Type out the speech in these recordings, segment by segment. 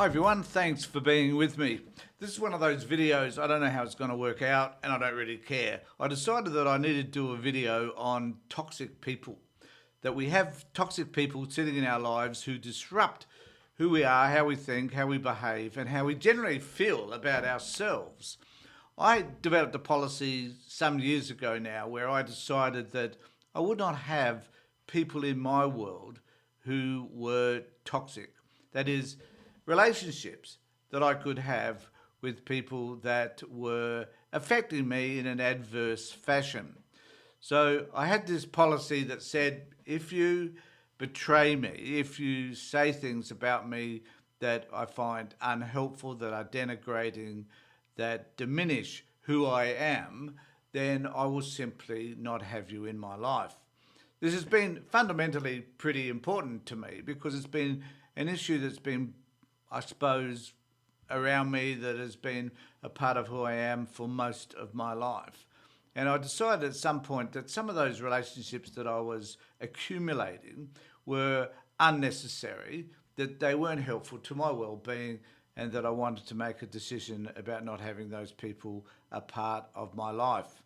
everyone, thanks for being with me. This is one of those videos, I don't know how it's going to work out and I don't really care. I decided that I needed to do a video on toxic people. That we have toxic people sitting in our lives who disrupt who we are, how we think, how we behave and how we generally feel about ourselves. I developed a policy some years ago now where I decided that I would not have people in my world who were toxic. That is, relationships that I could have with people that were affecting me in an adverse fashion. So I had this policy that said, if you betray me, if you say things about me that I find unhelpful, that are denigrating, that diminish who I am, then I will simply not have you in my life. This has been fundamentally pretty important to me because it's been an issue that's been, I suppose, around me, that has been a part of who I am for most of my life. And I decided at some point that some of those relationships that I was accumulating were unnecessary, that they weren't helpful to my well-being, and that I wanted to make a decision about not having those people a part of my life.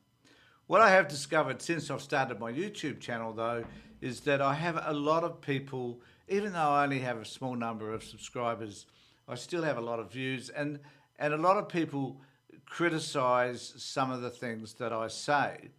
What I have discovered since I've started my YouTube channel, though, is that I have a lot of people, even though I only have a small number of subscribers, I still have a lot of views, and a lot of people criticize some of the things that I say.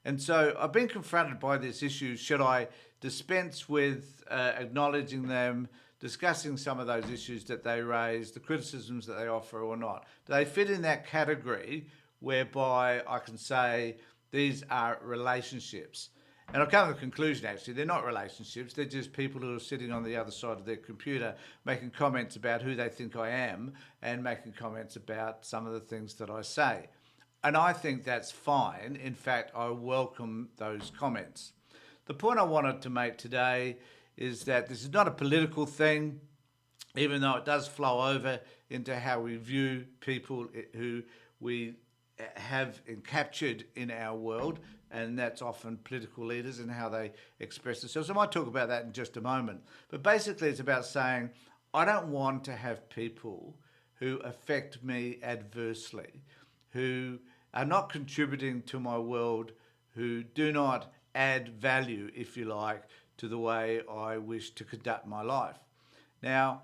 And so I've been confronted by this issue. Should I dispense with acknowledging them, discussing some of those issues that they raise, the criticisms that they offer or not? Do they fit in that category whereby I can say these are relationships? And I've come to the conclusion, actually, they're not relationships. They're just people who are sitting on the other side of their computer making comments about who they think I am and making comments about some of the things that I say. And I think that's fine. In fact, I welcome those comments. The point I wanted to make today is that this is not a political thing, even though it does flow over into how we view people who we have captured in our world, and that's often political leaders and how they express themselves. I might talk about that in just a moment. But basically it's about saying, I don't want to have people who affect me adversely, who are not contributing to my world, who do not add value, if you like, to the way I wish to conduct my life. Now,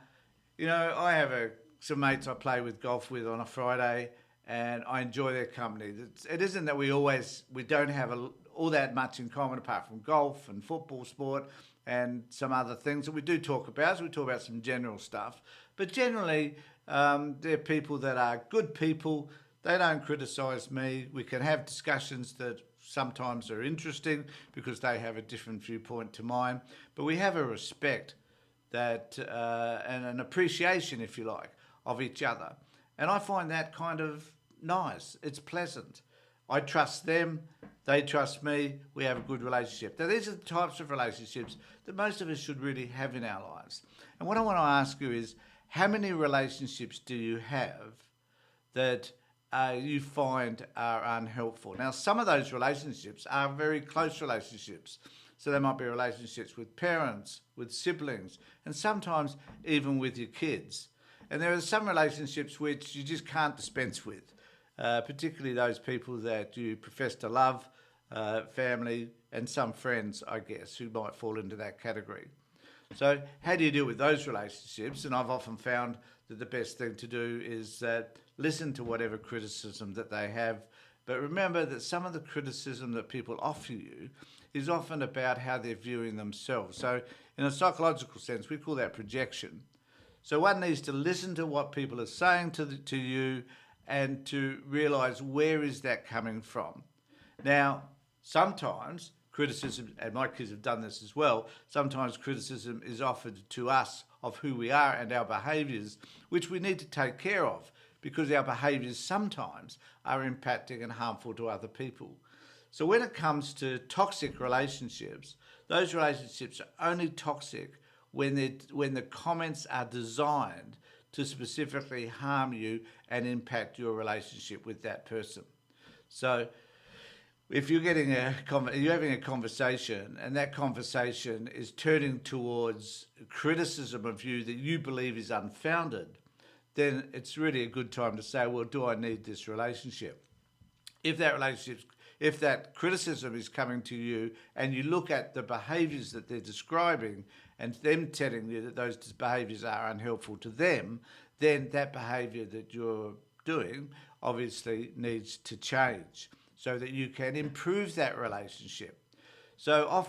you know, I have some mates I play with golf with on a Friday, and I enjoy their company. It isn't that we don't have all that much in common apart from golf and football sport and some other things that we do talk about. So we talk about some general stuff. But generally, they're people that are good people. They don't criticise me. We can have discussions that sometimes are interesting because they have a different viewpoint to mine. But we have a respect that and an appreciation, if you like, of each other. And I find that kind of nice. It's pleasant. I trust them. They trust me. We have a good relationship. Now, these are the types of relationships that most of us should really have in our lives. And what I want to ask you is, how many relationships do you have that you find are unhelpful? Now, some of those relationships are very close relationships. So they might be relationships with parents, with siblings, and sometimes even with your kids. And there are some relationships which you just can't dispense with, particularly those people that you profess to love, family, and some friends, I guess, who might fall into that category. So how do you deal with those relationships? And I've often found that the best thing to do is listen to whatever criticism that they have. But remember that some of the criticism that people offer you is often about how they're viewing themselves. So in a psychological sense, we call that projection. So one needs to listen to what people are saying to you and to realise, where is that coming from? Now, sometimes criticism, and my kids have done this as well, sometimes criticism is offered to us of who we are and our behaviours, which we need to take care of, because our behaviours sometimes are impacting and harmful to other people. So when it comes to toxic relationships, those relationships are only toxic when the comments are designed to specifically harm you and impact your relationship with that person. So if you're having a conversation and that conversation is turning towards criticism of you that you believe is unfounded, then it's really a good time to say, well, do I need this relationship? If that criticism is coming to you and you look at the behaviours that they're describing and them telling you that those behaviours are unhelpful to them, then that behaviour that you're doing obviously needs to change so that you can improve that relationship. So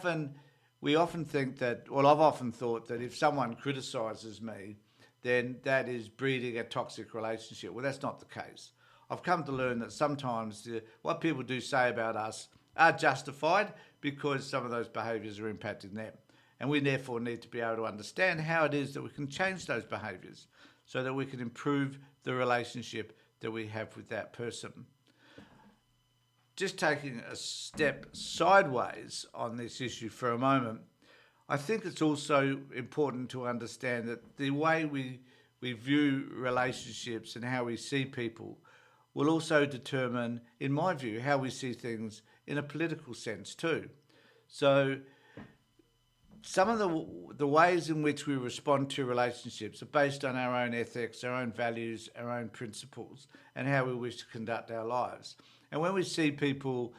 we often think that, well, I've often thought that if someone criticises me, then that is breeding a toxic relationship. Well, that's not the case. I've come to learn that sometimes what people do say about us are justified because some of those behaviours are impacting them. And we therefore need to be able to understand how it is that we can change those behaviours so that we can improve the relationship that we have with that person. Just taking a step sideways on this issue for a moment, I think it's also important to understand that the way we view relationships and how we see people will also determine, in my view, how we see things in a political sense too. So some of the ways in which we respond to relationships are based on our own ethics, our own values, our own principles, and how we wish to conduct our lives. And when we see people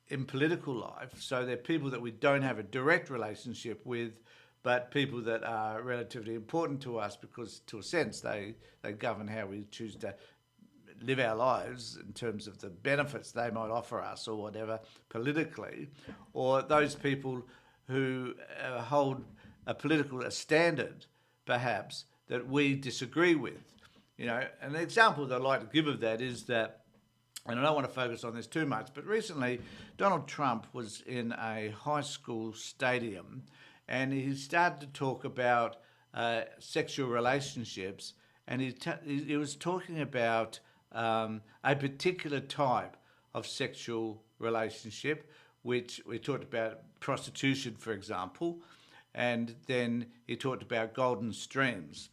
in political life, so they're people that we don't have a direct relationship with, but people that are relatively important to us because, to a sense, they govern how we choose to live our lives in terms of the benefits they might offer us or whatever politically, or those people who hold a standard, perhaps, that we disagree with. An example that I'd like to give of that is that, and I don't want to focus on this too much, but recently Donald Trump was in a high school stadium and he started to talk about sexual relationships, and he was talking about a particular type of sexual relationship, which we talked about prostitution, for example, and then he talked about golden streams.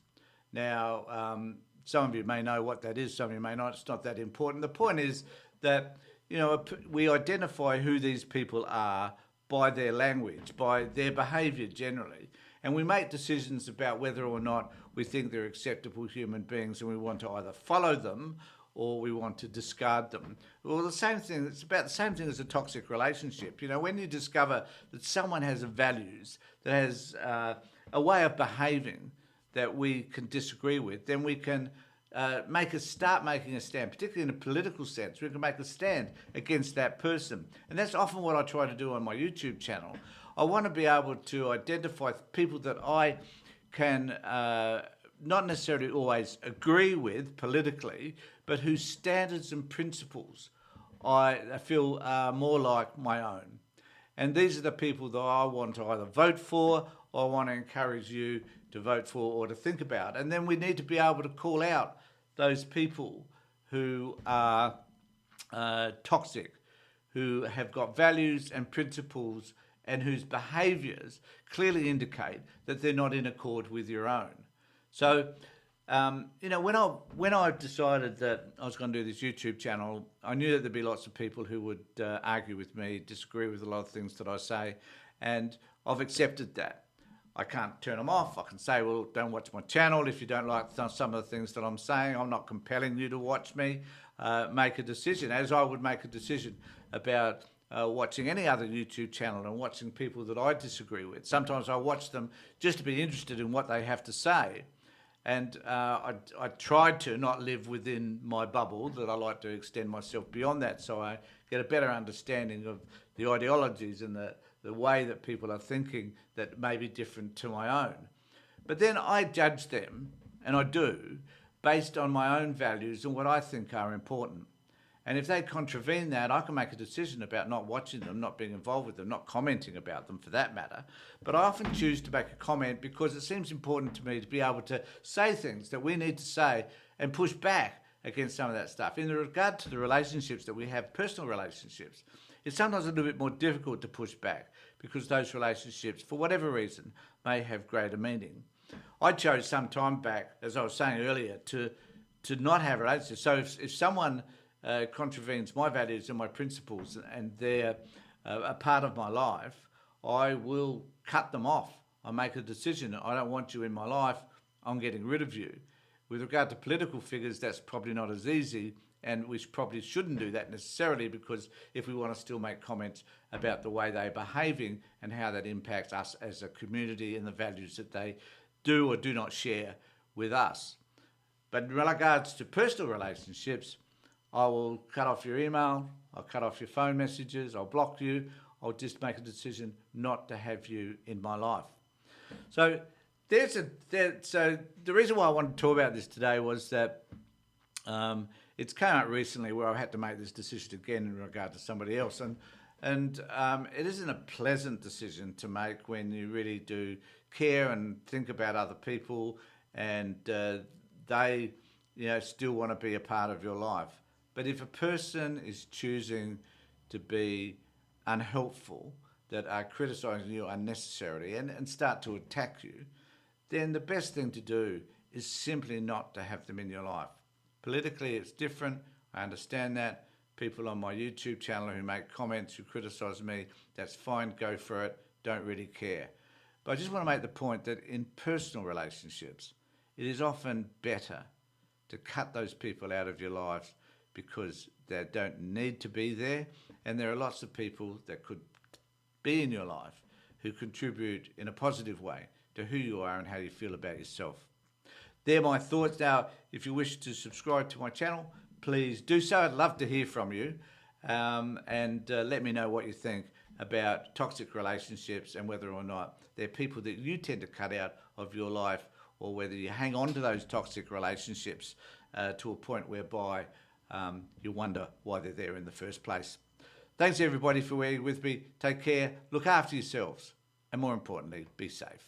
Now, some of you may know what that is, some of you may not. It's not that important. The point is that we identify who these people are by their language, by their behaviour generally, and we make decisions about whether or not we think they're acceptable human beings, and we want to either follow them or we want to discard them. Well, it's about the same thing as a toxic relationship. When you discover that someone has values, that has a way of behaving that we can disagree with, then we can start making a stand, particularly in a political sense. We can make a stand against that person. And that's often what I try to do on my YouTube channel. I want to be able to identify people that I can not necessarily always agree with politically, but whose standards and principles I feel are more like my own. And these are the people that I want to either vote for or I want to encourage you to vote for or to think about. And then we need to be able to call out those people who are toxic, who have got values and principles and whose behaviours clearly indicate that they're not in accord with your own. So, when I decided that I was going to do this YouTube channel, I knew that there'd be lots of people who would argue with me, disagree with a lot of things that I say, and I've accepted that. I can't turn them off. I can say, well, don't watch my channel if you don't like some of the things that I'm saying. I'm not compelling you to watch me. Make a decision, as I would make a decision about watching any other YouTube channel and watching people that I disagree with. Sometimes I watch them just to be interested in what they have to say. And I tried to not live within my bubble, that I like to extend myself beyond that so I get a better understanding of the ideologies and the way that people are thinking that may be different to my own. But then I judge them, and I do, based on my own values and what I think are important. And if they contravene that, I can make a decision about not watching them, not being involved with them, not commenting about them for that matter. But I often choose to make a comment because it seems important to me to be able to say things that we need to say and push back against some of that stuff. In regard to the relationships that we have, personal relationships, it's sometimes a little bit more difficult to push back because those relationships, for whatever reason, may have greater meaning. I chose some time back, as I was saying earlier, to not have relationships. So if someone contravenes my values and my principles and they're a part of my life, I will cut them off. I make a decision. I don't want you in my life. I'm getting rid of you. With regard to political figures, that's probably not as easy, and we probably shouldn't do that necessarily, because if we want to still make comments about the way they're behaving and how that impacts us as a community and the values that they do or do not share with us. But in regards to personal relationships, I will cut off your email, I'll cut off your phone messages, I'll block you, I'll just make a decision not to have you in my life. So so the reason why I wanted to talk about this today was that it's come out recently where I've had to make this decision again in regard to somebody else, and it isn't a pleasant decision to make when you really do care and think about other people, and they still want to be a part of your life. But if a person is choosing to be unhelpful, that are criticising you unnecessarily and start to attack you, then the best thing to do is simply not to have them in your life. Politically, it's different. I understand that. People on my YouTube channel who make comments, who criticise me, that's fine, go for it, don't really care. But I just want to make the point that in personal relationships, it is often better to cut those people out of your life because they don't need to be there, and there are lots of people that could be in your life who contribute in a positive way to who you are and how you feel about yourself. They're my thoughts. Now, if you wish to subscribe to my channel, please do so. I'd love to hear from you, and let me know what you think about toxic relationships and whether or not they're people that you tend to cut out of your life, or whether you hang on to those toxic relationships to a point whereby you wonder why they're there in the first place. Thanks everybody for being with me. Take care, look after yourselves, and more importantly, be safe.